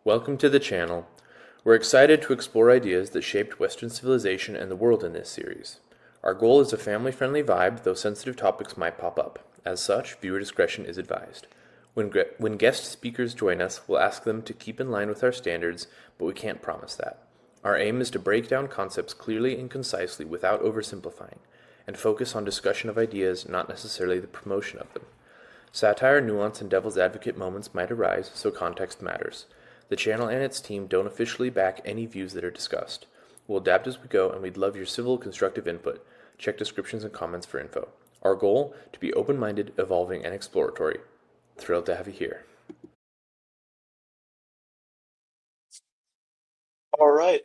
Welcome to the channel. We're excited to explore ideas that shaped Western civilization and the world in this series. Our goal is a family-friendly vibe, though sensitive topics might pop up. As such, viewer discretion is advised. When guest speakers join us, we'll ask them to keep in line with our standards, but we can't promise that. Our aim is to break down concepts clearly and concisely without oversimplifying, and focus on discussion of ideas, not necessarily the promotion of them. Satire, nuance, and devil's advocate moments might arise, so context matters. The channel and its team don't officially back any views that are discussed. We'll adapt as we go, and we'd love your civil, constructive input. Check descriptions and comments for info. Our goal, to be open-minded, evolving, and exploratory. Thrilled to have you here. All right.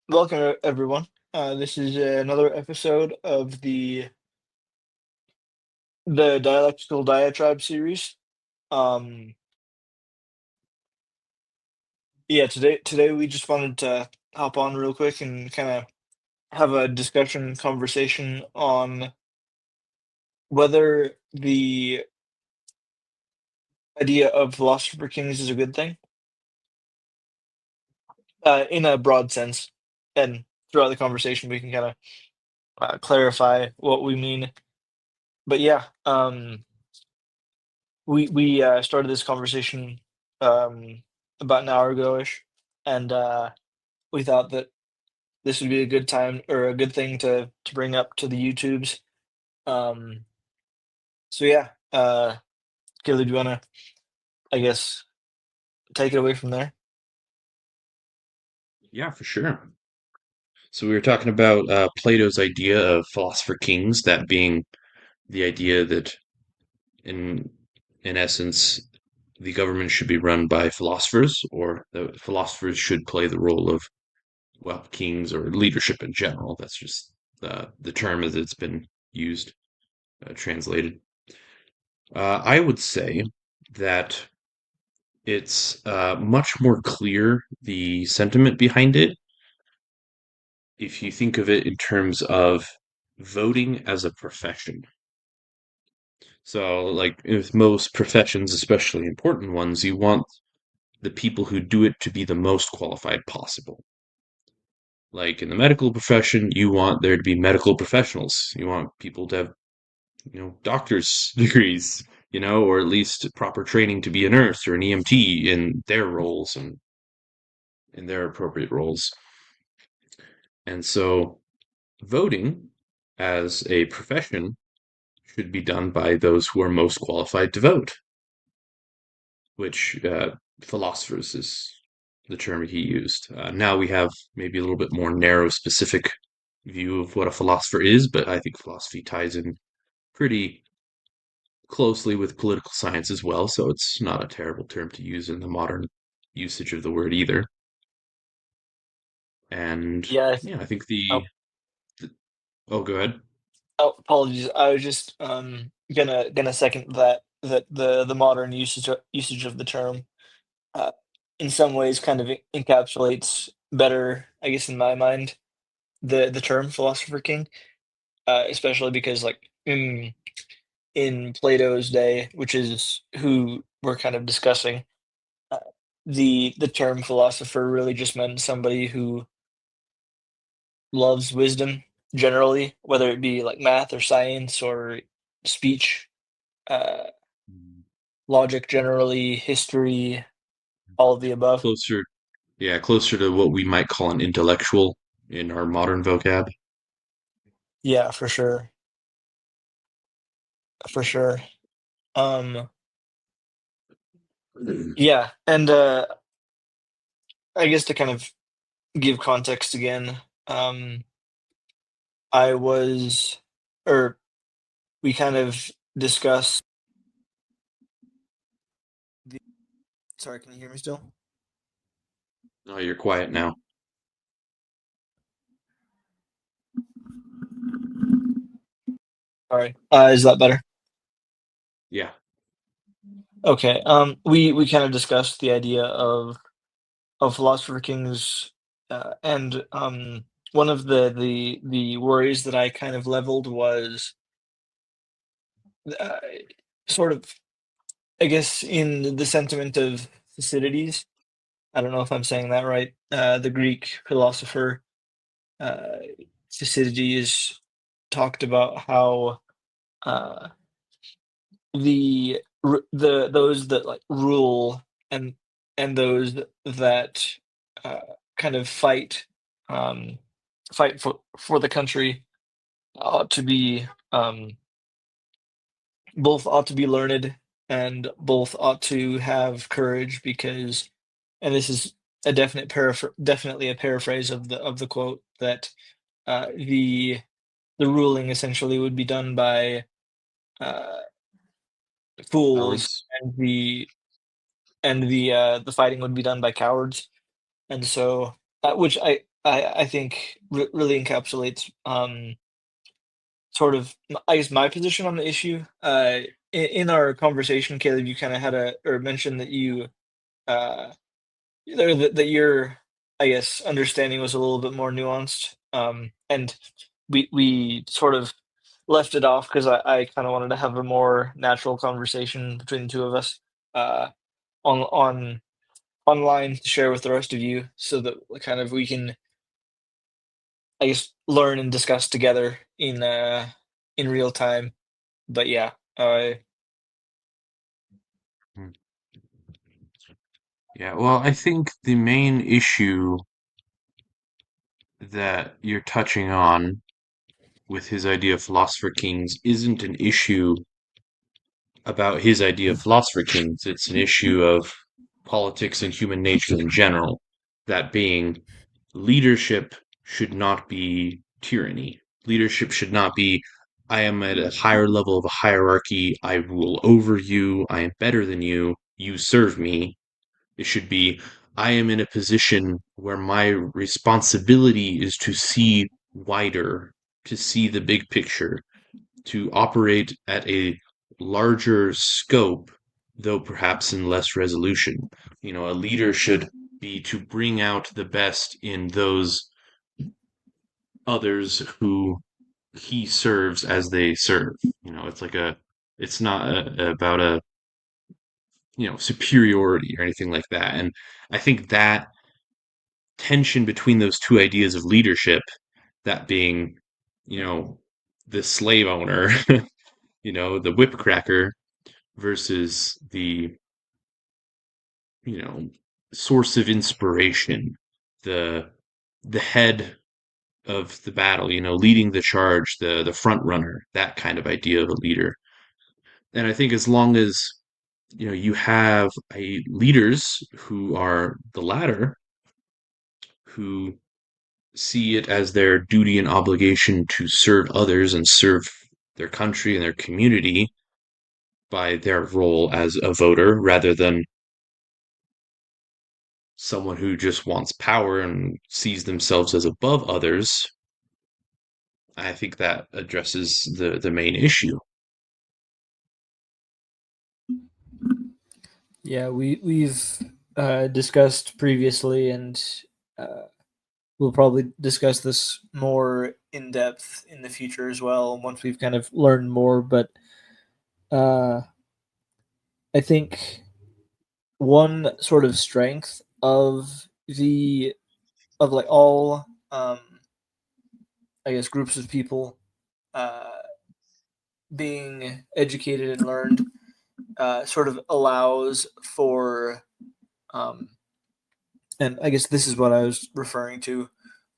Welcome, everyone. This is another episode of the Dialectical Diatribe series. Um, today we just wanted to hop on real quick and kind of have a discussion conversation on whether the idea of philosopher kings is a good thing, in a broad sense. And throughout the conversation, we can kind of clarify what we mean. But yeah, we started this conversation about an hour ago ish, and we thought that this would be a good time or a good thing to bring up to the YouTubes. Um, so yeah, Caleb, do you want to, I guess, take it away from there? Yeah, for sure. So we were talking about Plato's idea of philosopher kings, that being the idea that in in essence the government should be run by philosophers, or the philosophers should play the role of, well, kings or leadership in general. That's just the term as it's been used, translated. I would say that it's much more clear, the sentiment behind it, if you think of it in terms of voting as a profession. So, like with most professions, especially important ones, you want the people who do it to be the most qualified possible. Like in the medical profession, you want there to be medical professionals. You want people to have, doctor's degrees, or at least proper training to be a nurse or an EMT in their roles and in their appropriate roles. And so, voting as a profession should be done by those who are most qualified to vote, which philosophers is the term he used. Now we have maybe a little bit more narrow, specific view of what a philosopher is, but I think philosophy ties in pretty closely with political science as well, so it's not a terrible term to use in the modern usage of the word either. And Yeah. yeah, I think the, Oh, the oh, go ahead. oh, apologies. I was just gonna second that the modern usage of the term uh, in some ways kind of encapsulates better, I guess, in my mind, the term philosopher king, especially because like in Plato's day, which is who we're kind of discussing, uh, the term philosopher really just meant somebody who loves wisdom generally, whether it be like math or science or speech, uh, logic generally, history, all of the above. Closer, yeah, closer to what we might call an intellectual in our modern vocab. Yeah, for sure, for sure. Um, yeah, and I guess to kind of give context again, um, I was, or we kind of discussed. The, sorry, can you hear me still? Oh, you're quiet now. Sorry, is that better? Yeah. Okay. We kind of discussed the idea of philosopher kings, and one of the worries that I kind of leveled was uh, sort of, I guess, in the sentiment of Thucydides. I don't know if I'm saying that right. The Greek philosopher Thucydides talked about how uh, the those that like rule and those that uh, kind of um, fight for the country ought to be both ought to be learned and both ought to have courage because, and this is a definitely a paraphrase of the quote, that the ruling essentially would be done by uh, fools, Cowards. and the fighting would be done by cowards. And so, which I think really encapsulates sort of, I guess, my position on the issue. In our conversation, Caleb, you kind of had or mentioned that you uh, that your, I guess, understanding was a little bit more nuanced. And we sort of left it off because I kind of wanted to have a more natural conversation between the two of us uh, on online to share with the rest of you, so that kind of we can, I guess, learn and discuss together in real time. But yeah, Hmm. Yeah, well, I think the main issue that you're touching on with his idea of Philosopher Kings isn't an issue about his idea of Philosopher Kings. It's an issue of politics and human nature in general. That being, leadership should not be tyranny. Leadership should not be, I am at a higher level of a hierarchy, I rule over you, I am better than you serve me. It should be, I am in a position where my responsibility is to see wider, to see the big picture, to operate at a larger scope, though perhaps in less resolution. A leader should be to bring out the best in those others who he serves as they serve. It's not about a, superiority or anything like that. And I think that tension between those two ideas of leadership, that being, you know, the slave owner, the whip cracker versus the, you know, source of inspiration, the the head of the battle, leading the charge, the front runner, that kind of idea of a leader. And I think as long as, you have leaders who are the latter, who see it as their duty and obligation to serve others and serve their country and their community by their role as a voter rather than someone who just wants power and sees themselves as above others, I think that addresses the main issue. yeah, we've discussed previously, and uh, we'll probably discuss this more in depth in the future as well once we've kind of learned more. But uh, I think one sort of strength of like all I guess groups of people uh, being educated and learned sort of allows for um, and I guess this is what I was referring to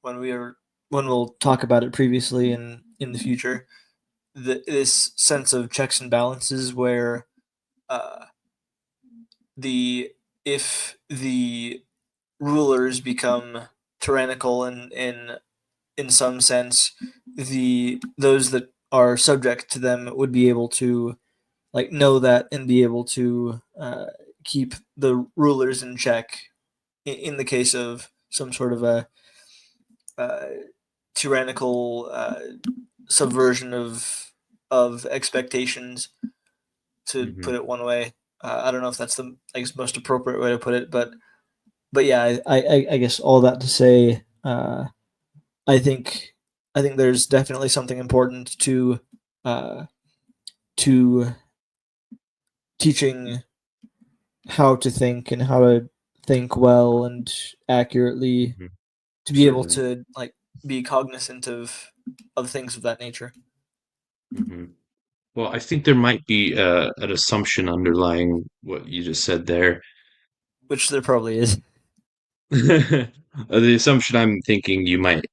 when we'll talk about it previously in the future. This sense of checks and balances where uh, the if the rulers become tyrannical in some sense, the those that are subject to them would be able to like know that and be able to keep the rulers in check in the case of some sort of a uh, tyrannical subversion of expectations, to Hmm. put it one way. I don't know if that's the, I guess, most appropriate way to put it, but yeah, I guess all that to say, I think I think there's definitely something important uh, to teaching how to think and how to think well and accurately, Mhm. to be able Certainly. to like be cognizant of things of that nature. Hmm. Well, I think there might be an assumption underlying what you just said there. Which there probably is. The assumption I'm thinking you might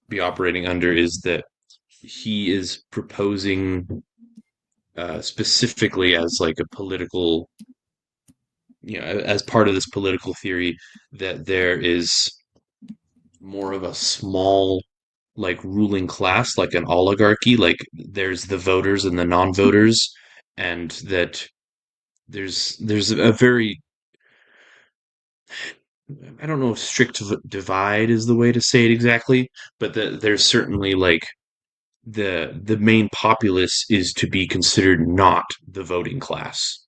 be operating under is that he is proposing specifically as like a political, as part of this political theory, that there is more of a small, like ruling class, like an oligarchy, like there's the voters and the non-voters, and that there's a very, I don't know if strict divide is the way to say it exactly, but there's certainly like the main populace is to be considered not the voting class.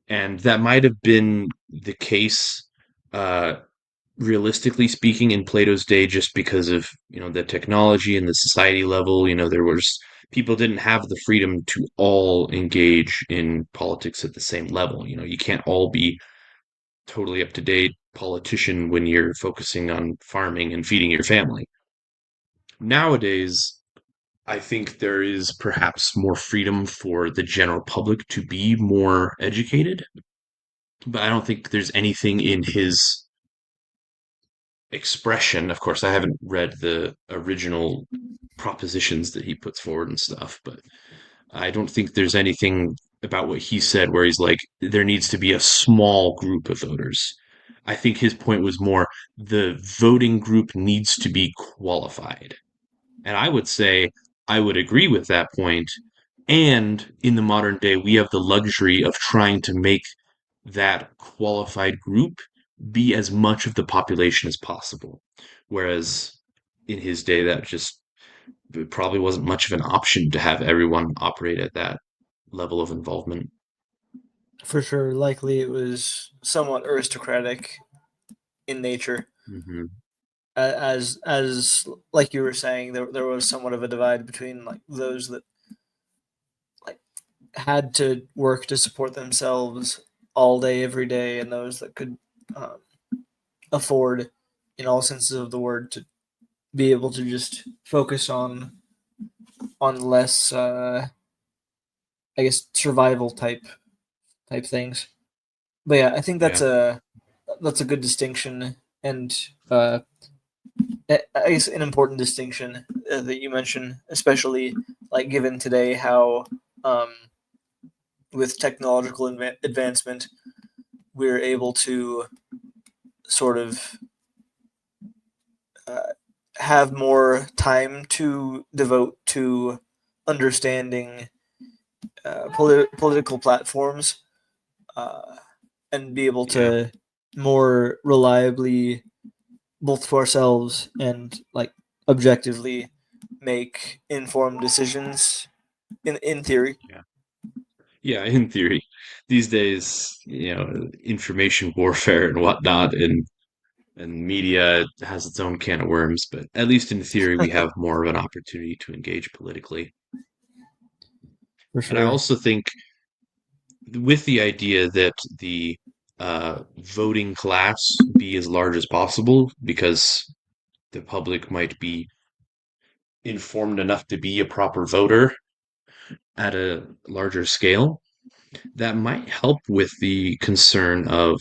And that might have been the case, uh, realistically speaking, in Plato's day, just because of, the technology and the society level. There was people didn't have the freedom to all engage in politics at the same level. You can't all be totally up to date politician when you're focusing on farming and feeding your family. Nowadays, I think there is perhaps more freedom for the general public to be more educated, but I don't think there's anything in his expression. Of course, I haven't read the original propositions that he puts forward and stuff, but I don't think there's anything about what he said where he's like, there needs to be a small group of voters. I think his point was more the voting group needs to be qualified. And I would say I would agree with that point. And in the modern day, we have the luxury of trying to make that qualified group be as much of the population as possible. Whereas in his day, that just it probably wasn't much of an option to have everyone operate at that level of involvement. For sure, likely it was somewhat aristocratic in nature. Hmm. As like you were saying, there was somewhat of a divide between like those that like had to work to support themselves all day every day, and those that could um, afford, in all senses of the word, to be able to just focus on less, I guess, survival type things. But yeah, I think Yeah, that's a good distinction, and uh, I guess an important distinction that you mentioned, especially like given today how um, with technological advancement we're able to sort of uh, have more time to devote to understanding political platforms, uh, and be able yeah, to more reliably, both to ourselves and like objectively, make informed decisions in theory. yeah. Yeah, in theory. These days, information warfare and whatnot, and media has its own can of worms, but at least in theory, we have more of an opportunity to engage politically. For And I sure. also think with the idea that the voting class be as large as possible, because the public might be informed enough to be a proper voter at a larger scale, that might help with the concern of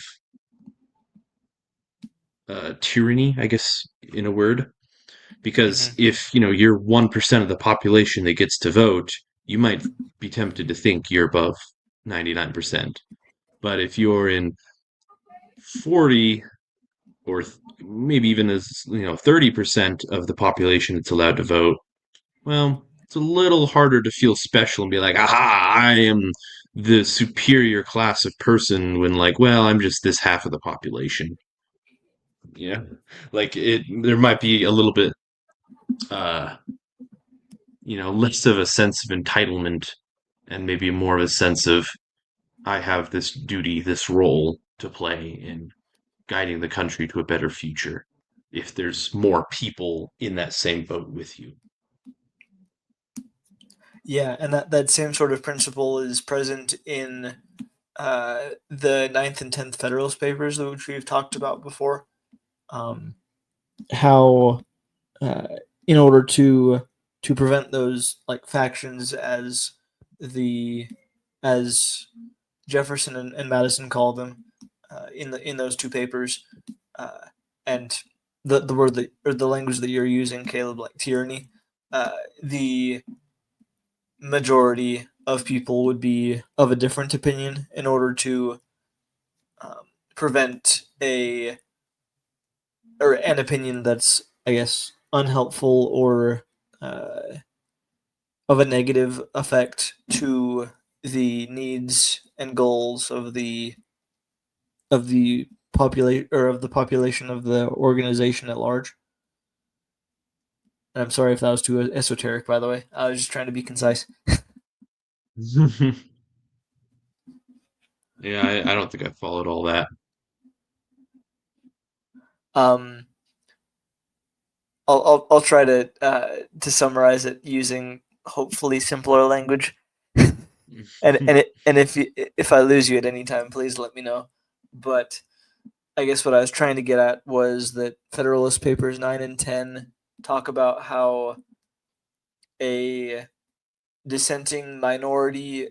tyranny, I guess, in a word. Because Hmm. if you're 1% of the population that gets to vote, you might be tempted to think you're above 99%. But if you're in 40 or maybe even as 30% of the population that's allowed to vote, well, it's a little harder to feel special and be like, aha, I am the superior class of person when, like, well, I'm just this half of the population. Yeah. Like there might be a little bit, uh, less of a sense of entitlement and maybe more of a sense of I have this duty, this role to play in guiding the country to a better future if there's more people in that same boat with you. Yeah, and that same sort of principle is present in the Ninth and 10th Federalist Papers, which we've talked about before. How uh, in order to prevent those like factions the as Jefferson and Madison called them in those two papers, uh, and the word that or the language that you're using, Caleb, like tyranny, the majority of people would be of a different opinion in order to prevent an opinion that's, I guess, unhelpful or of a negative effect to the needs and goals of the population of the organization at large. And I'm sorry if that was too esoteric, by the way. I was just trying to be concise. Yeah, I don't think I followed all that. Um, I'll try to summarize it using hopefully simpler language. And if I lose you at any time, please let me know. But I guess what I was trying to get at was that Federalist Papers 9 and 10 talk about how a dissenting minority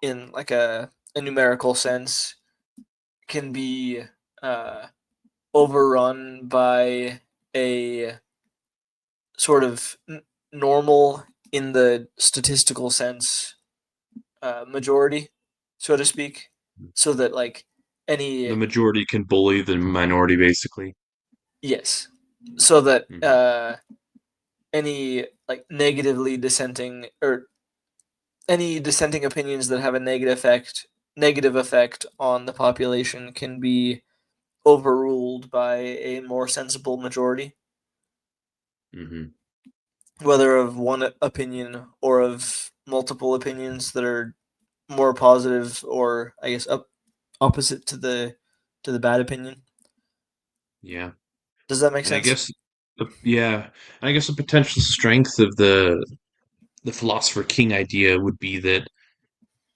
in like a numerical sense can be uh, overrun by a sort of normal in the statistical sense majority, so to speak, so that like The any majority can bully the minority, basically. yes, so that Hmm. any like negatively dissenting or any dissenting opinions that have a negative effect on the population can be overruled by a more sensible majority, Hmm. whether of one opinion or of multiple opinions that are more positive or I guess opposite to the bad opinion. Yeah, Does that make and I sense? guess, yeah, and I guess the potential strength of the philosopher king idea would be that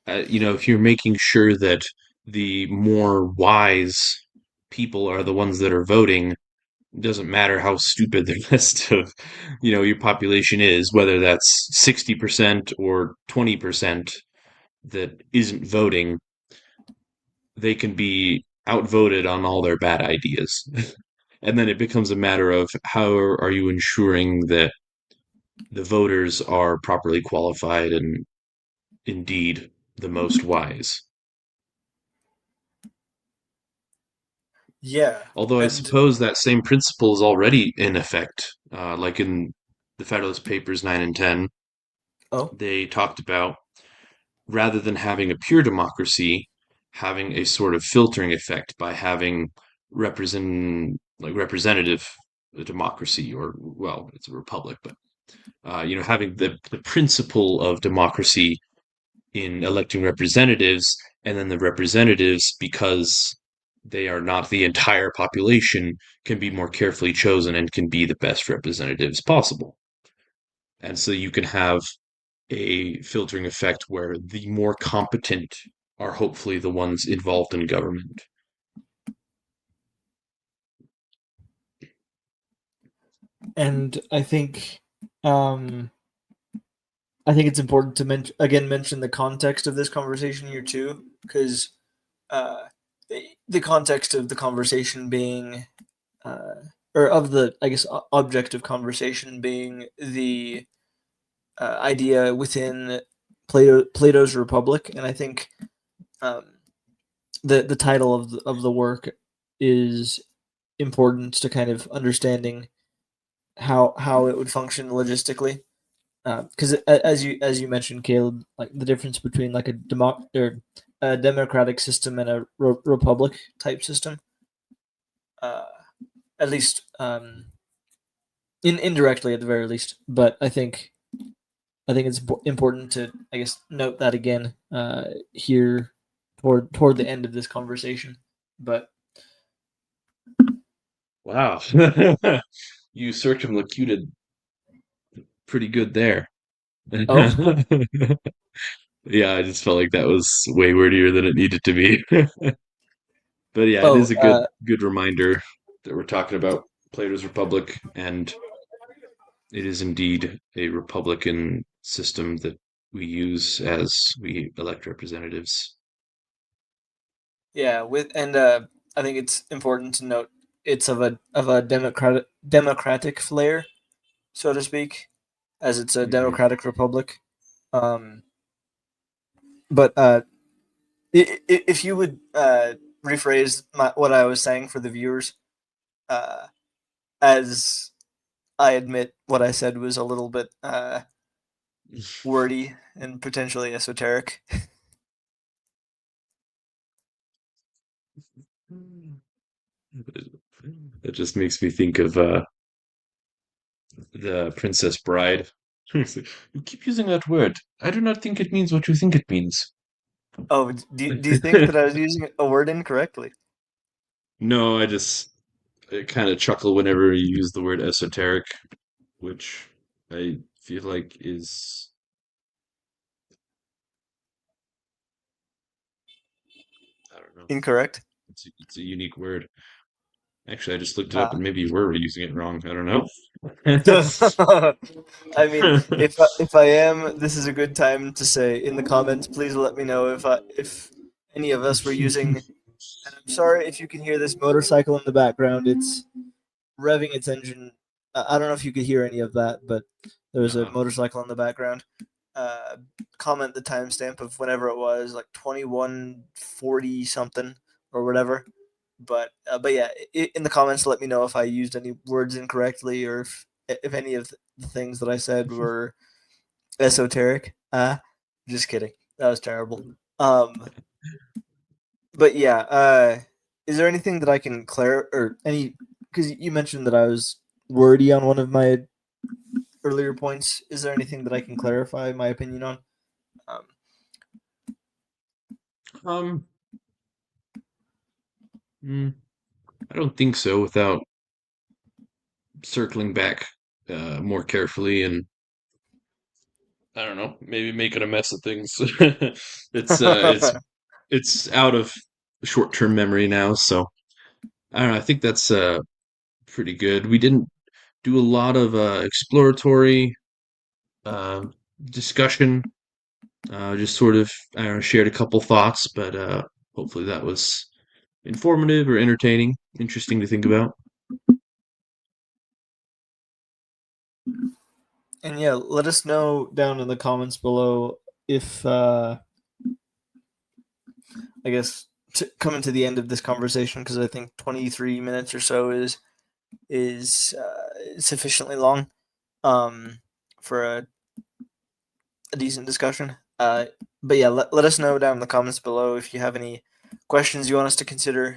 if you're making sure that the more wise people are the ones that are voting, it doesn't matter how stupid the rest of, your population is, whether that's 60% or 20% that isn't voting, they can be outvoted on all their bad ideas. And then it becomes a matter of how are you ensuring that the voters are properly qualified and indeed the most wise. Yeah, Although I and suppose that same principle is already in effect, like in the Federalist Papers 9 and 10, oh, they talked about rather than having a pure democracy, having a sort of filtering effect by having representative democracy, or well, it's a republic, but having the principle of democracy in electing representatives, and then the representatives, because they are not the entire population, can be more carefully chosen and can be the best representatives possible. And so you can have a filtering effect where the more competent are hopefully the ones involved in government. and um I think it's important to mention the context of this conversation here too, because uh, the context of the conversation being, uh, or of the I guess object of conversation being the idea within Plato's Republic, and I think um, the title of the work is important to kind of understanding how it would function logistically. Because as you mentioned, Caleb, like the difference between like a democratic system and a republic type system, uh, at least indirectly at the very least. But I think it's important to I guess note that again here toward the end of this conversation. But Wow. You circumlocuted pretty good there. oh, Yeah, I just felt like that was way wordier than it needed to be. But yeah, it Oh, is a good reminder that we're talking about Plato's Republic, and it is indeed a republican system that we use as we elect representatives. yeah. I think it's important to note it's of a democratic flair, so to speak, as it's a Hmm. democratic republic. Um, but if you would rephrase what I was saying for the viewers, uh, as I admit what I said was a little bit wordy and potentially esoteric. It just makes me think of the Princess Bride. You keep using that word. I do not think it means what you think it means. Oh, do you think that I was using a word incorrectly? No, I kind of chuckle whenever you use the word esoteric, which I feel like is, I don't know, Incorrect. it's a unique word. Actually, I just looked it up Uh, and maybe you were using it wrong. I don't know. I mean, if I am, this is a good time to say in the comments. Please let me know if any of us were using. And I'm sorry if you can hear this motorcycle in the background. It's revving its engine. I don't know if you could hear any of that, but there's a Uh-huh. motorcycle in the background. Uh, Comment the timestamp of whenever it was, like 21:40 something or whatever. But yeah, in the comments, let me know if I used any words incorrectly or if any of the things that I said were esoteric. Just kidding. That was terrible. But yeah, is there anything that I can or any, because you mentioned that I was wordy on one of my earlier points. Is there anything that I can clarify my opinion on? Um, Um, mm, I don't think so without circling back more carefully and I don't know, maybe making a mess of things. It's it's out of short-term memory now, so I don't know, I think that's pretty good. We didn't do a lot of exploratory uh, discussion. Just sort of, I don't know, shared a couple thoughts, but hopefully that was informative or entertaining, interesting to think about. and yeah, let us know down in the comments below if I guess coming to the end of this conversation, because I think 23 minutes or so is sufficiently long for a decent discussion. But yeah, let us know down in the comments below if you have any questions you want us to consider,